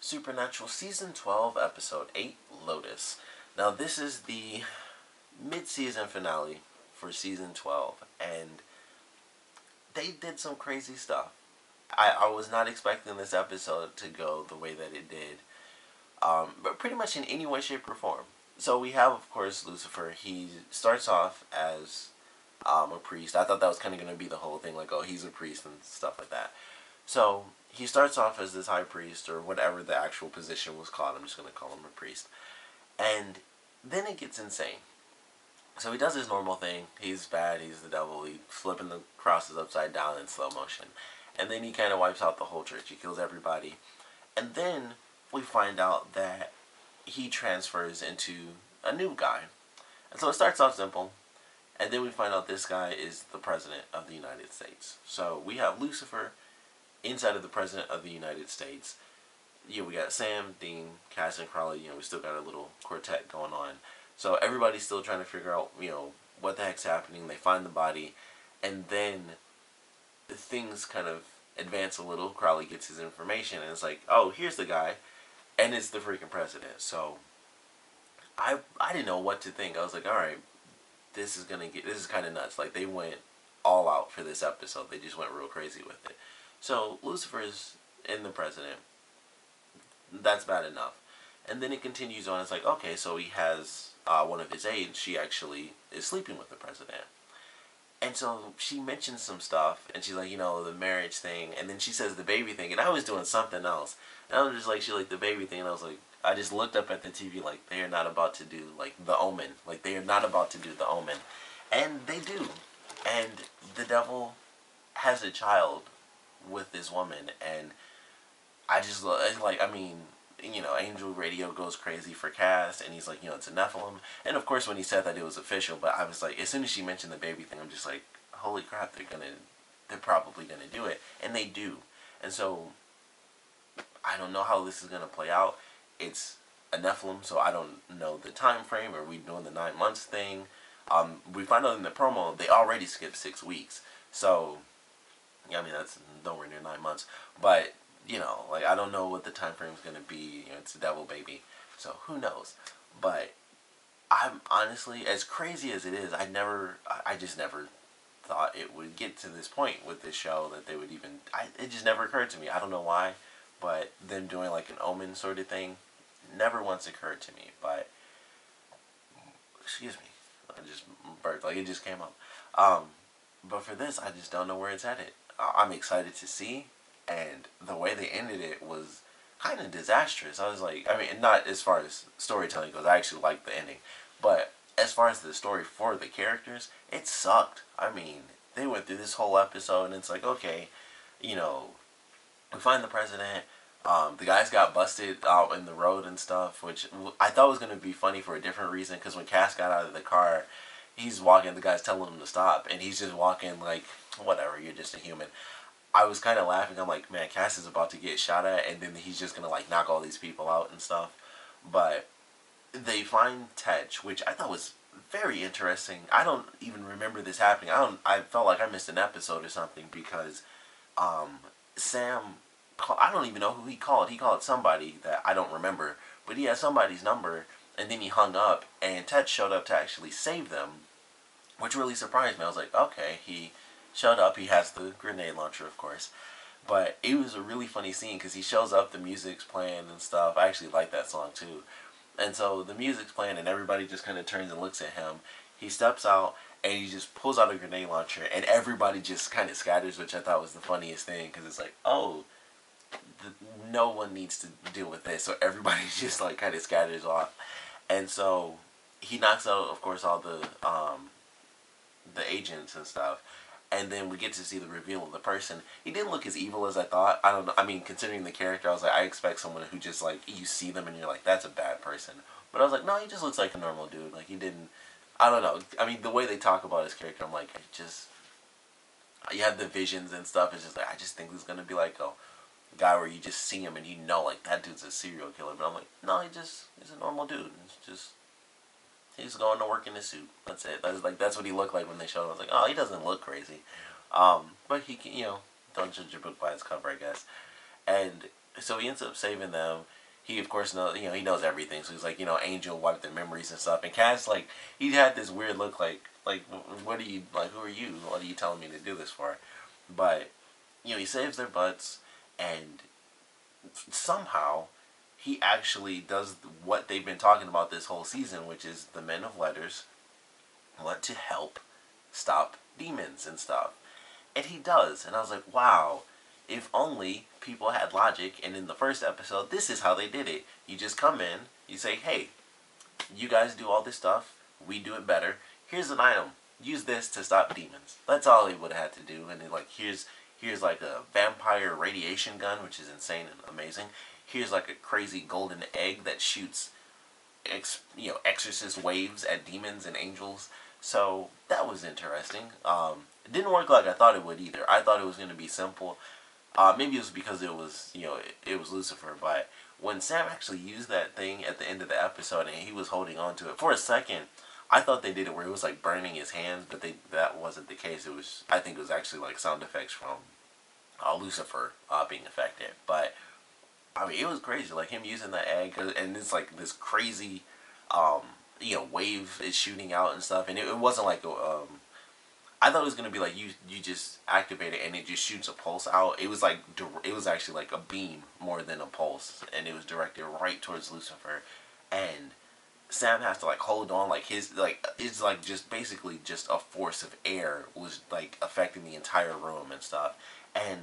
Supernatural Season 12, Episode 8, Lotus. Now, this is the mid-season finale for Season 12, and they did some crazy stuff. I was not expecting this episode to go the way that it did, but pretty much in any way, shape, or form. So we have, of course, Lucifer. He starts off as a priest. I thought that was kind of going to be the whole thing, like, oh, he's a priest and stuff like that. So he starts off as this high priest, or whatever the actual position was called. I'm just going to call him a priest. And then it gets insane. So he does his normal thing. He's bad. He's the devil. He's flipping the crosses upside down in slow motion. And then he kind of wipes out the whole church. He kills everybody. And then we find out that he transfers into a new guy. And so it starts off simple. And then we find out this guy is the President of the United States. So we have Lucifer inside of the President of the United States. Yeah, we got Sam, Dean, Cass, and Crowley. We still got a little quartet going on. So everybody's still trying to figure out, what the heck's happening. They find the body. And then things kind of advance a little. Crowley gets his information. And it's like, oh, here's the guy. And it's the freaking president. So I didn't know what to think. I was like, alright, this is kind of nuts. Like, they went all out for this episode. They just went real crazy with it. So Lucifer's in the president. That's bad enough. And then it continues on. It's like, okay, so he has one of his aides. She actually is sleeping with the president. And so she mentions some stuff. And she's like, the marriage thing. And then she says the baby thing. And I was doing something else. And I was just like, she like the baby thing. And I was like, I just looked up at the TV like, they are not about to do, like, the Omen. Like, they are not about to do the Omen. And they do. And the devil has a child with this woman. And I just, Angel Radio goes crazy for Cass. And he's like, it's a Nephilim. And, of course, when he said that, it was official. But I was like, as soon as she mentioned the baby thing, I'm just like, holy crap, they're probably going to do it. And they do. And so I don't know how this is going to play out. It's a Nephilim, so I don't know the time frame. Are we doing the 9 months thing? We find out in the promo they already skipped 6 weeks. So, that's nowhere near 9 months. But, I don't know what the time frame is going to be. It's a devil baby. So, who knows? But I'm honestly, as crazy as it is, I just never thought it would get to this point with this show that they would even, it just never occurred to me. I don't know why. But them doing like an Omen sort of thing never once occurred to me. But excuse me, I just burped, like it just came up. But for this, I just don't know where it's headed. I'm excited to see, and the way they ended it was kind of disastrous. I was like, not as far as storytelling goes. I actually liked the ending, but as far as the story for the characters, it sucked. They went through this whole episode, and it's like, okay, we find the president. The guys got busted out in the road and stuff, which I thought was going to be funny for a different reason, because when Cass got out of the car, he's walking, the guy's telling him to stop, and he's just walking like, whatever, you're just a human. I was kind of laughing. I'm like, man, Cass is about to get shot at, and then he's just going to, like, knock all these people out and stuff. But they find Tetch, which I thought was very interesting. I don't even remember this happening. I felt like I missed an episode or something, because Sam, I don't even know who he called. He called somebody that I don't remember, but he had somebody's number, and then he hung up, and Ted showed up to actually save them, which really surprised me. I was like, okay, he showed up. He has the grenade launcher, of course, but it was a really funny scene, because he shows up, the music's playing and stuff. I actually like that song too. And so the music's playing, and everybody just kind of turns and looks at him. He steps out, and he just pulls out a grenade launcher, and everybody just kind of scatters, which I thought was the funniest thing, because it's like, oh, no one needs to deal with this, so everybody just like kind of scatters off. And so he knocks out, of course, all the agents and stuff, and then we get to see the reveal of the person. He didn't look as evil as I thought. I don't know, considering the character, I was like, I expect someone who just, like, you see them and you're like, that's a bad person. But I was like, no, he just looks like a normal dude. Like, he didn't, I don't know, the way they talk about his character, I'm like, you have the visions and stuff. It's just like, I just think he's gonna be like a guy where you just see him and you know, like, that dude's a serial killer. But I'm like, no, he's a normal dude. He's going to work in a suit. That's it. That's what he looked like when they showed him. I was like, oh, he doesn't look crazy. But he can, don't judge a book by its cover, I guess. And so he ends up saving them. he of course knows, he knows everything. So he's like, Angel wiped their memories and stuff. And Cass, like, he had this weird look, like, what are you, like, who are you? What are you telling me to do this for? But, he saves their butts, and somehow he actually does what they've been talking about this whole season, which is the men of letters want to help stop demons and stuff. And he does. And I was like, wow, if only people had logic. And in the first episode, this is how they did it. You just come in, you say, hey, you guys do all this stuff, we do it better. Here's an item. Use this to stop demons. That's all he would have had to do. And then, like, here's like a vampire radiation gun, which is insane and amazing. Here's like a crazy golden egg that shoots exorcist waves at demons and angels. So that was interesting. It didn't work like I thought it would either. I thought it was going to be simple. Maybe it was because it was, it was Lucifer. But when Sam actually used that thing at the end of the episode and he was holding on to it for a second, I thought they did it where it was like burning his hands, but that wasn't the case. I think it was actually like sound effects from Lucifer being affected. But I mean, it was crazy, like him using that egg, and it's like this crazy, wave is shooting out and stuff, and it wasn't like I thought it was gonna be like you just activate it and it just shoots a pulse out. It was like it was actually like a beam more than a pulse, and it was directed right towards Lucifer, and Sam has to like hold on, like his it's like just basically just a force of air was like affecting the entire room and stuff, and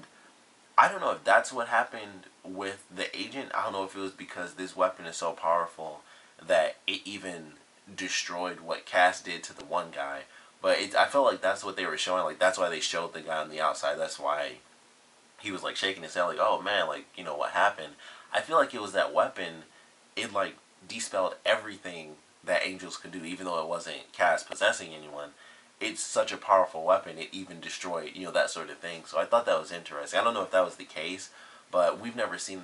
I don't know if that's what happened with the agent. I don't know if it was because this weapon is so powerful that it even destroyed what Cass did to the one guy. But I felt like that's what they were showing. Like, that's why they showed the guy on the outside. That's why he was, like, shaking his head like, oh, man, like, what happened? I feel like it was that weapon. It, like, dispelled everything that angels could do, even though it wasn't Cass possessing anyone. It's such a powerful weapon, it even destroyed, that sort of thing. So I thought that was interesting. I don't know if that was the case, but we've never seen,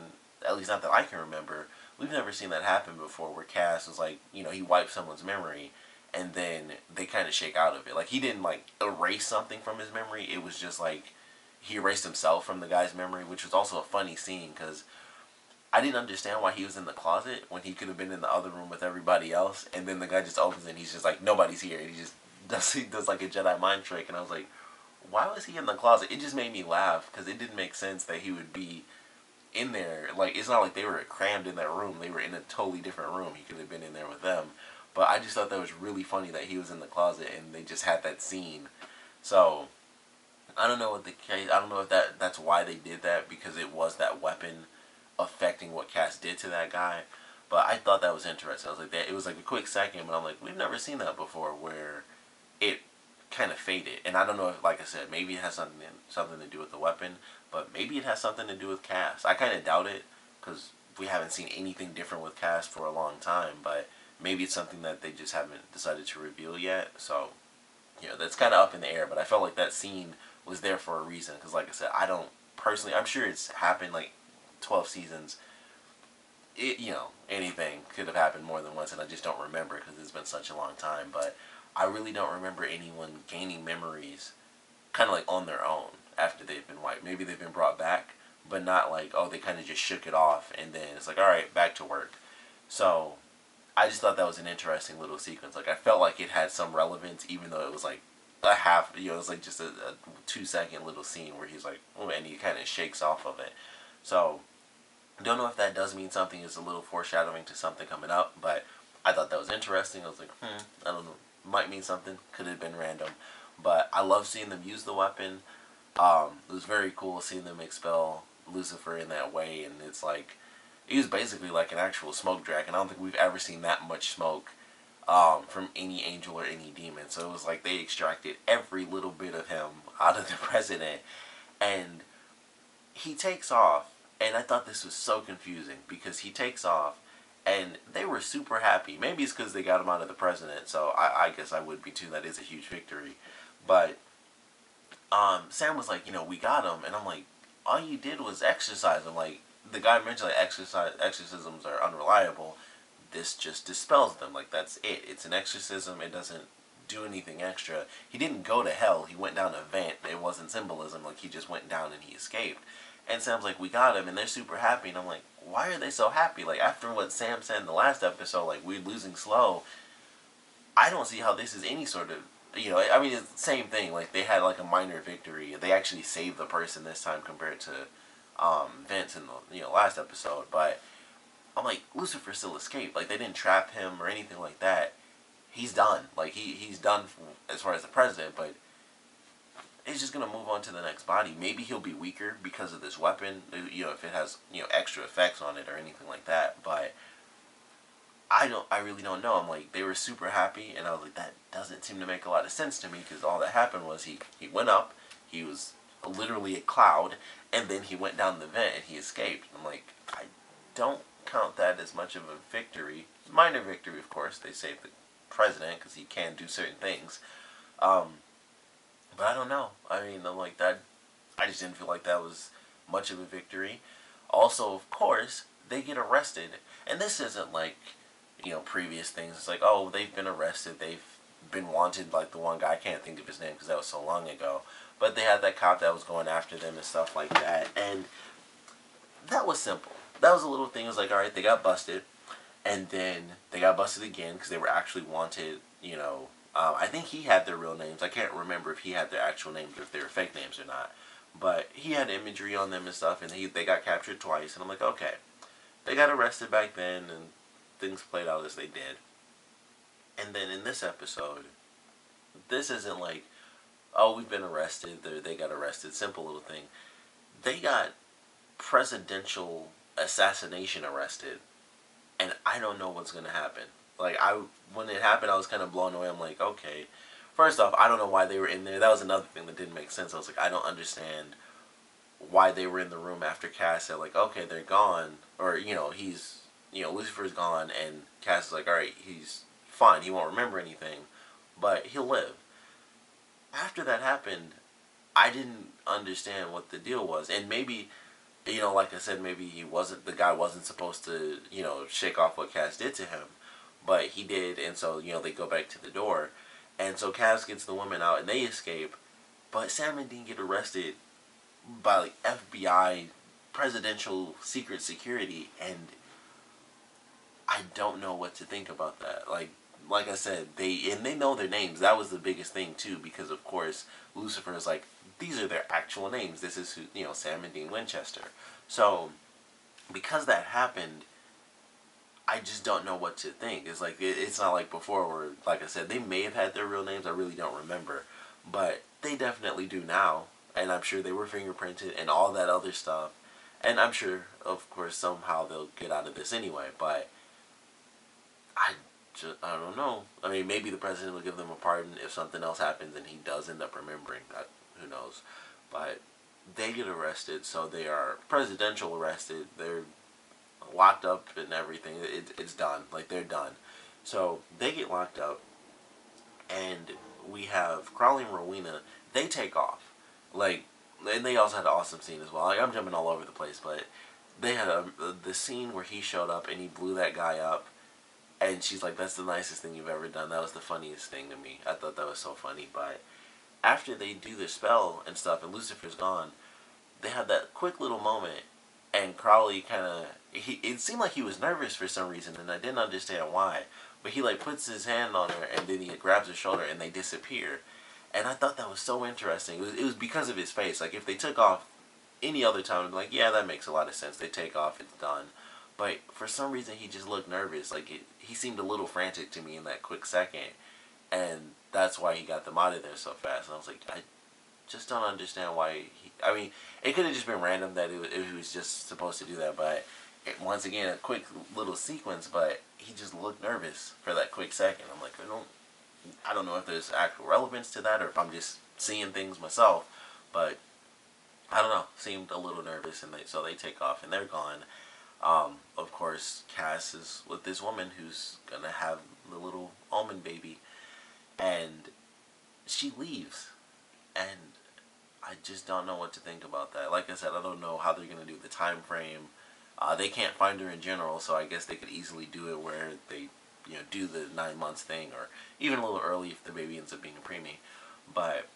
at least not that I can remember, we've never seen that happen before where Cass was like, he wiped someone's memory and then they kind of shake out of it. Like, he didn't, like, erase something from his memory. It was just, like, he erased himself from the guy's memory, which was also a funny scene because I didn't understand why he was in the closet when he could have been in the other room with everybody else. And then the guy just opens it and he's just like, nobody's here. And he does like a Jedi mind trick, and I was like, why was he in the closet? It just made me laugh because it didn't make sense that he would be in there. Like, it's not like they were crammed in that room. They were in a totally different room. He could have been in there with them. But I just thought that was really funny that he was in the closet and they just had that scene. So I don't know what the case. I don't know if that's why they did that, because it was that weapon affecting what Cass did to that guy. But I thought that was interesting. I was like, it was like a quick second, but I'm like, we've never seen that before where it kind of faded. And I don't know if, like I said, maybe it has something to do with the weapon, but maybe it has something to do with Cass. I kind of doubt it because we haven't seen anything different with Cass for a long time, but maybe it's something that they just haven't decided to reveal yet. So, that's kind of up in the air, but I felt like that scene was there for a reason because, like I said, I don't personally, I'm sure it's happened like 12 seasons. Anything could have happened more than once, and I just don't remember because it's been such a long time, but I really don't remember anyone gaining memories kind of like on their own after they've been wiped. Maybe they've been brought back, but not like, they kind of just shook it off and then it's like, alright, back to work. So I just thought that was an interesting little sequence. Like, I felt like it had some relevance, even though it was like a half, it was like just a 2-second little scene where he's like, oh, and he kind of shakes off of it. So don't know if that does mean something. It's a little foreshadowing to something coming up, but I thought that was interesting. I was like, I don't know. Might mean something. Could have been random. But I love seeing them use the weapon. It was very cool seeing them expel Lucifer in that way. And it's like, he was basically like an actual smoke dragon. I don't think we've ever seen that much smoke from any angel or any demon. So it was like they extracted every little bit of him out of the president. And he takes off. And I thought this was so confusing because he takes off. And they were super happy. Maybe it's because they got him out of the president, so I guess I would be too. That is a huge victory. But Sam was like, we got him. And I'm like, all you did was exercise him. Like, the guy mentioned, like, exorcisms are unreliable. This just dispels them. Like, that's it. It's an exorcism. It doesn't do anything extra. He didn't go to hell. He went down a vent. It wasn't symbolism. Like, he just went down and he escaped. And Sam's like, we got him. And they're super happy. And I'm like, why are they so happy? Like, after what Sam said in the last episode, like, we're losing slow, I don't see how this is any sort of, you know, I mean, it's the same thing. Like, they had, like, a minor victory. They actually saved the person this time compared to Vince in the, you know, last episode. But I'm like, Lucifer still escaped. Like, they didn't trap him or anything like that. He's done. Like, he's done as far as the president, but he's just going to move on to the next body. Maybe he'll be weaker because of this weapon, you know, if it has, you know, extra effects on it or anything like that. But I really don't know. I'm like, they were super happy, and I was like, that doesn't seem to make a lot of sense to me, because all that happened was he went up, he was literally a cloud, and then he went down the vent and he escaped. I'm like, I don't count that as much of a victory. Minor victory, of course. They saved the president because he can do certain things. But I don't know. I mean, I'm like, that, I just didn't feel like that was much of a victory. Also, of course, they get arrested. And this isn't like, you know, previous things. It's like, oh, they've been arrested. They've been wanted, like the one guy. I can't think of his name because that was so long ago. But they had that cop that was going after them and stuff like that. And that was simple. That was a little thing. It was like, all right, they got busted. And then they got busted again because they were actually wanted, you know. I think he had their real names. I can't remember if he had their actual names or if they were fake names or not. But he had imagery on them and stuff, and they got captured twice. And I'm like, okay. They got arrested back then, and things played out as they did. And then in this episode, this isn't like, oh, we've been arrested, they got arrested, simple little thing. They got presidential assassination arrested, and I don't know what's going to happen. Like, when it happened, I was kind of blown away. I'm like, okay. First off, I don't know why they were in there. That was another thing that didn't make sense. I was like, I don't understand why they were in the room after Cass said, like, okay, they're gone. Or, you know, Lucifer's gone, and Cass is like, alright, he's fine. He won't remember anything, but he'll live. After that happened, I didn't understand what the deal was. And maybe, you know, like I said, maybe the guy wasn't supposed to, you know, shake off what Cass did to him. But he did, and so, you know, they go back to the door. And so Cass gets the woman out, and they escape. But Sam and Dean get arrested by, like, FBI, presidential secret security, and I don't know what to think about that. Like I said, they know their names. That was the biggest thing, too, because, of course, Lucifer is like, these are their actual names. This is, who, you know, Sam and Dean Winchester. So, because that happened, I just don't know what to think. It's like, it's not like before where, like I said, they may have had their real names. I really don't remember. But they definitely do now. And I'm sure they were fingerprinted and all that other stuff. And I'm sure, of course, somehow they'll get out of this anyway. But I don't know. I mean, maybe the president will give them a pardon if something else happens and he does end up remembering. Who knows? But they get arrested, so they are presidential arrested. They're locked up and everything. It's done. Like, they're done. So they get locked up, and we have Crowley and Rowena. They take off. Like, and they also had an awesome scene as well. Like, I'm jumping all over the place, but they had the scene where he showed up and he blew that guy up, and she's like, that's the nicest thing you've ever done. That was the funniest thing to me. I thought that was so funny. But after they do their spell and stuff and Lucifer's gone, they have that quick little moment, and Crowley kind of, it seemed like he was nervous for some reason, and I didn't understand why. But he, like, puts his hand on her, and then he grabs her shoulder, and they disappear. And I thought that was so interesting. It was because of his face. Like, if they took off any other time, I'd be like, yeah, that makes a lot of sense. They take off, it's done. But for some reason, he just looked nervous. Like, he seemed a little frantic to me in that quick second. And that's why he got them out of there so fast. And I was like, I just don't understand why I mean, it could have just been random that he was just supposed to do that. But once again, a quick little sequence. But he just looked nervous for that quick second. I'm like, I don't know if there's actual relevance to that or if I'm just seeing things myself. But I don't know. Seemed a little nervous, and so they take off and they're gone. Of course, Cass is with this woman who's gonna have the little almond baby, and she leaves, and I just don't know what to think about that. Like I said, I don't know how they're gonna do the time frame. They can't find her in general, so I guess they could easily do it where they, do the 9 months thing, or even a little early if the baby ends up being a preemie. But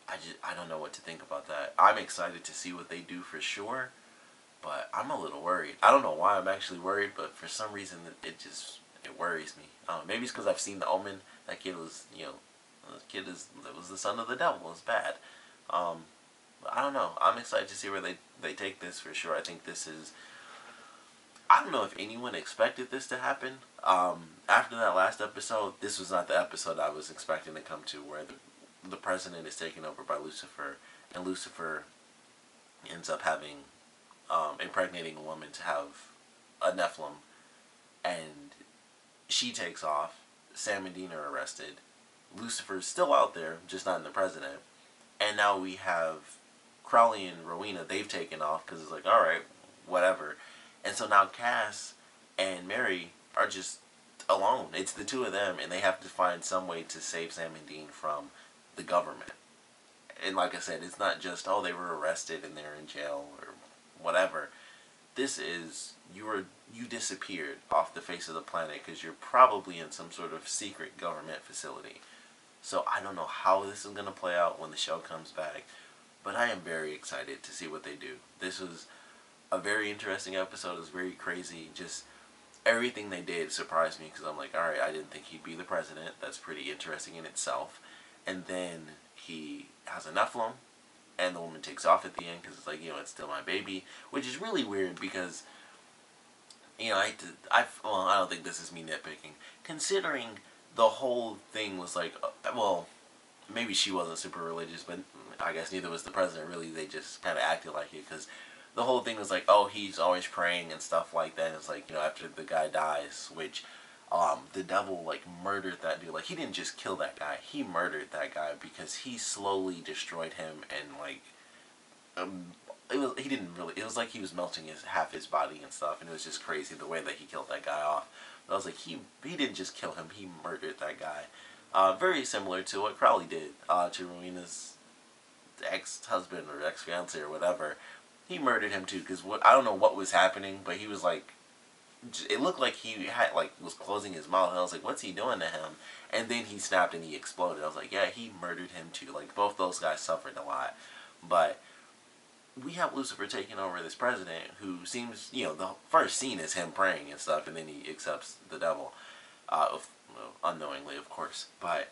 I don't know what to think about that. I'm excited to see what they do for sure. But I'm a little worried. I don't know why I'm actually worried, but for some reason it worries me. Maybe it's because I've seen The Omen. That kid was, that was the son of the devil. It's bad. But I don't know. I'm excited to see where they take this for sure. I think this is. I don't know if anyone expected this to happen. After that last episode, this was not the episode I was expecting to come to, where the president is taken over by Lucifer, and Lucifer ends up having impregnating a woman to have a Nephilim, and she takes off. Sam and Dean are arrested. Lucifer's still out there, just not in the president. And now we have Crowley and Rowena. They've taken off because it's like, all right, whatever. And so now Cass and Mary are just alone. It's the two of them, and they have to find some way to save Sam and Dean from the government. And like I said, it's not just, oh, they were arrested and they're in jail or whatever. This is, you disappeared off the face of the planet because you're probably in some sort of secret government facility. So I don't know how this is going to play out when the show comes back, but I am very excited to see what they do. This was a very interesting episode. It was very crazy. Just everything they did surprised me because I'm like, alright, I didn't think he'd be the president. That's pretty interesting in itself. And then he has a Nephilim, and the woman takes off at the end because it's like, it's still my baby, which is really weird because, I don't think this is me nitpicking, considering the whole thing was like, maybe she wasn't super religious, but I guess neither was the president really. They just kind of acted like it because the whole thing was like, oh, he's always praying and stuff like that. It's like, after the guy dies, which the devil like murdered that dude. Like, he didn't just kill that guy, he murdered that guy because he slowly destroyed him, and like it was like he was melting half his body and stuff, and it was just crazy the way that he killed that guy off. But I was like, he didn't just kill him, he murdered that guy. Very similar to what Crowley did to Rowena's ex-husband or ex-fiance or whatever. He murdered him too, because I don't know what was happening, but he was like, it looked like he had was closing his mouth. I was like, what's he doing to him? And then he snapped and he exploded. I was like, yeah, he murdered him too. Like, both those guys suffered a lot. But we have Lucifer taking over this president who seems, the first scene is him praying and stuff, and then he accepts the devil, unknowingly, of course. But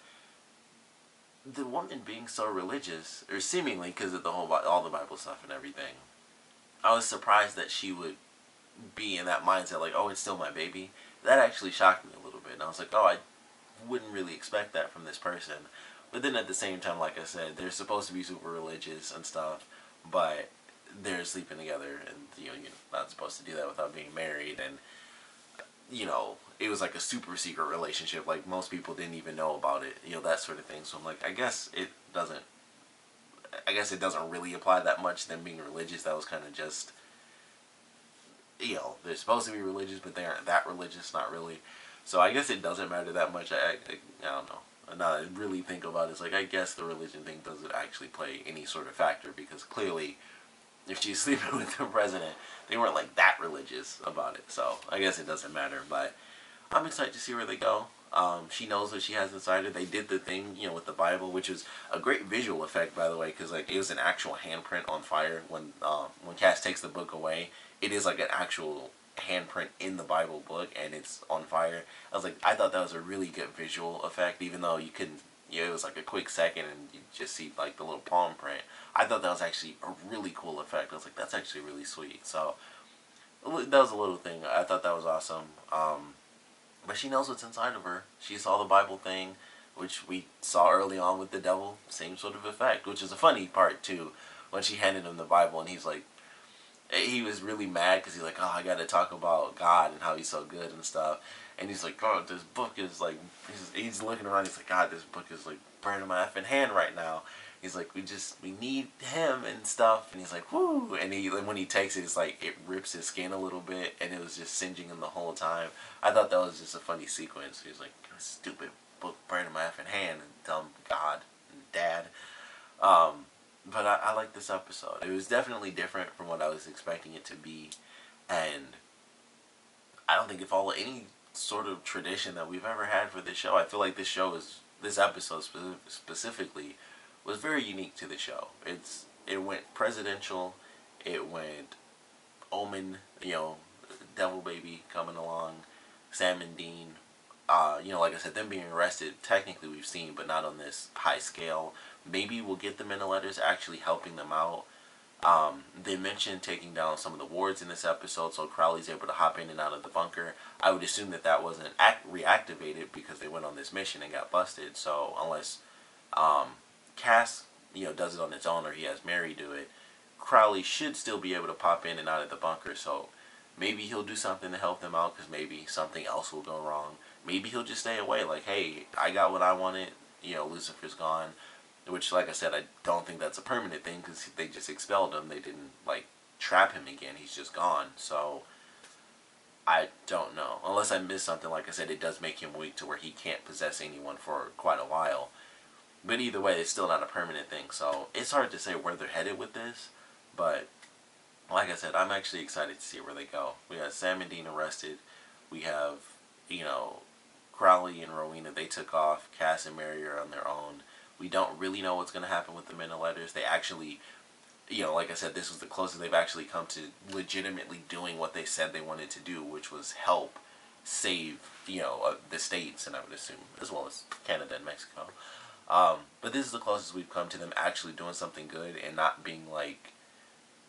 the woman being so religious, or seemingly, because of all the Bible stuff and everything, I was surprised that she would be in that mindset, like, oh, it's still my baby. That actually shocked me a little bit, and I was like, oh, I wouldn't really expect that from this person. But then at the same time, like I said, they're supposed to be super religious and stuff, but they're sleeping together, and you're not supposed to do that without being married, and it was like a super secret relationship. Like, most people didn't even know about it, that sort of thing. So I'm like, I guess it doesn't really apply that much, them being religious. That was kind of just, they're supposed to be religious, but they aren't that religious, not really. So I guess it doesn't matter that much. I don't know. Now I really think about it, it's like, I guess the religion thing doesn't actually play any sort of factor, because clearly, if she's sleeping with the president, they weren't like that religious about it. So I guess it doesn't matter. But I'm excited to see where they go. She knows what she has inside her. They did the thing, with the Bible, which is a great visual effect, by the way, because like, it was an actual handprint on fire. When Cass takes the book away, it is like an actual handprint in the Bible book, and it's on fire. I thought that was a really good visual effect, even though you couldn't, it was like a quick second and you just see like the little palm print. I thought that was actually a really cool effect. I was like, that's actually really sweet. So that was a little thing. I thought that was awesome. But she knows what's inside of her. She saw the Bible thing, which we saw early on with the devil. Same sort of effect, which is a funny part too. When she handed him the Bible, and he's like, he was really mad because he's like, oh, I got to talk about God and how he's so good and stuff. And he's like, oh, this book is like, he's looking around, he's like, God, this book is like burning my effing hand right now. He's like, we need him and stuff. And he's like, whoo. And when he takes it, it's like, it rips his skin a little bit, and it was just singeing him the whole time. I thought that was just a funny sequence. He's like, stupid book burning my effing hand, and tell him God and Dad. But I like this episode. It was definitely different from what I was expecting it to be. And I don't think it followed any sort of tradition that we've ever had for this show. I feel like this episode specifically was very unique to the show. It went presidential, it went Omen, Devil Baby coming along, Sam and Dean. Like I said, them being arrested, technically we've seen, but not on this high scale. Maybe we'll get them in the letters actually helping them out. They mentioned taking down some of the wards in this episode, so Crowley's able to hop in and out of the bunker. I would assume that wasn't reactivated because they went on this mission and got busted. So unless Cass, does it on its own, or he has Mary do it, Crowley should still be able to pop in and out of the bunker. So maybe he'll do something to help them out because maybe something else will go wrong. Maybe he'll just stay away. Like, hey, I got what I wanted. Lucifer's gone. Which, like I said, I don't think that's a permanent thing because they just expelled him. They didn't, trap him again. He's just gone. So, I don't know. Unless I missed something, like I said, it does make him weak to where he can't possess anyone for quite a while. But either way, it's still not a permanent thing. So, it's hard to say where they're headed with this. But, like I said, I'm actually excited to see where they go. We got Sam and Dean arrested. We have, Crowley and Rowena, they took off. Cass and Mary are on their own. We don't really know what's going to happen with them in the letters. They actually, like I said, this was the closest they've actually come to legitimately doing what they said they wanted to do, which was help save, the states, and I would assume, as well as Canada and Mexico. But this is the closest we've come to them actually doing something good and not being like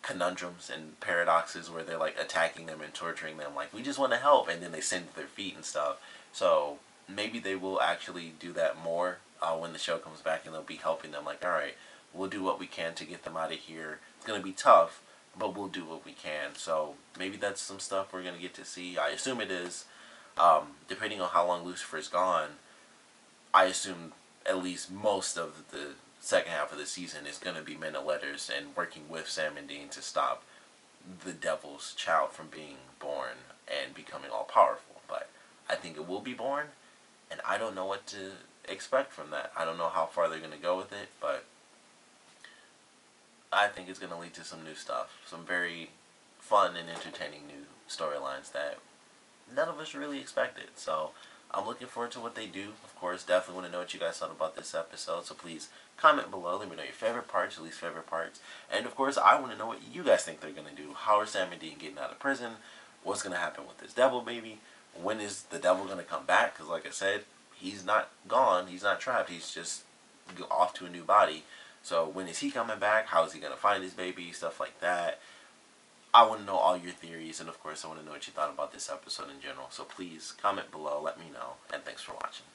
conundrums and paradoxes where they're like attacking them and torturing them. Like, we just want to help, and then they send their feet and stuff. So maybe they will actually do that more when the show comes back, and they'll be helping them. Like, all right, we'll do what we can to get them out of here. It's gonna be tough, but we'll do what we can. So maybe that's some stuff we're gonna get to see. I assume it is. Depending on how long Lucifer's gone, I assume at least most of the second half of the season is gonna be men of letters and working with Sam and Dean to stop the devil's child from being born and becoming all powerful. But I think it will be born, and I don't know what to expect from that. I don't know how far they're going to go with it, but I think it's going to lead to some new stuff. Some very fun and entertaining new storylines that none of us really expected. So I'm looking forward to what they do. Of course, definitely want to know what you guys thought about this episode. So please comment below. Let me know your favorite parts, your least favorite parts. And of course, I want to know what you guys think they're going to do. How are Sam and Dean getting out of prison? What's going to happen with this devil baby? When is the devil going to come back? Because like I said, he's not gone. He's not trapped. He's just off to a new body. So when is he coming back? How is he going to find his baby? Stuff like that. I want to know all your theories. And of course, I want to know what you thought about this episode in general. So please comment below. Let me know. And thanks for watching.